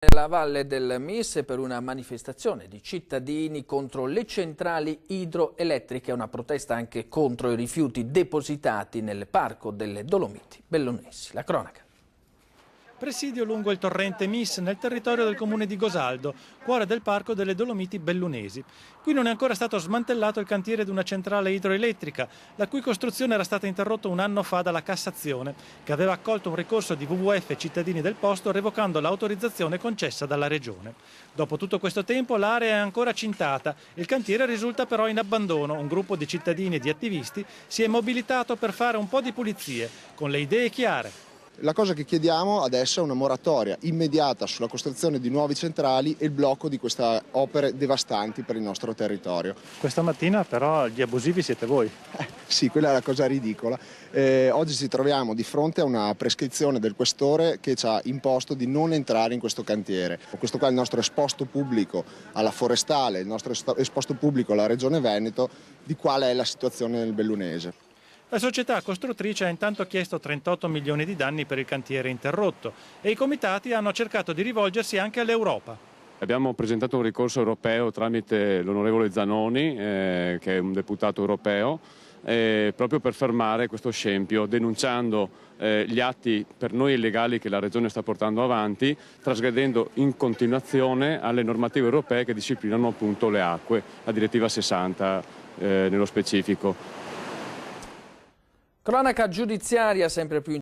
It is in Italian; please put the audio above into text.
Nella Valle del Mis per una manifestazione di cittadini contro le centrali idroelettriche, una protesta anche contro i rifiuti depositati nel Parco delle Dolomiti Bellunesi. La cronaca. Presidio lungo il torrente Mis nel territorio del comune di Gosaldo, cuore del Parco delle Dolomiti Bellunesi. Qui non è ancora stato smantellato il cantiere di una centrale idroelettrica, la cui costruzione era stata interrotta un anno fa dalla Cassazione, che aveva accolto un ricorso di WWF e cittadini del posto revocando l'autorizzazione concessa dalla Regione. Dopo tutto questo tempo l'area è ancora cintata, il cantiere risulta però in abbandono. Un gruppo di cittadini e di attivisti si è mobilitato per fare un po' di pulizie, con le idee chiare. La cosa che chiediamo adesso è una moratoria immediata sulla costruzione di nuovi centrali e il blocco di queste opere devastanti per il nostro territorio. Questa mattina però gli abusivi siete voi. Sì, quella è la cosa ridicola. Oggi ci troviamo di fronte a una prescrizione del questore che ci ha imposto di non entrare in questo cantiere. Questo qua è il nostro esposto pubblico alla Forestale, il nostro esposto pubblico alla Regione Veneto di qual è la situazione nel Bellunese. La società costruttrice ha intanto chiesto 38 milioni di danni per il cantiere interrotto e i comitati hanno cercato di rivolgersi anche all'Europa. Abbiamo presentato un ricorso europeo tramite l'onorevole Zanoni, che è un deputato europeo, proprio per fermare questo scempio, denunciando gli atti per noi illegali che la Regione sta portando avanti, trasgredendo in continuazione alle normative europee che disciplinano appunto le acque, la direttiva 60 nello specifico. Cronaca giudiziaria sempre più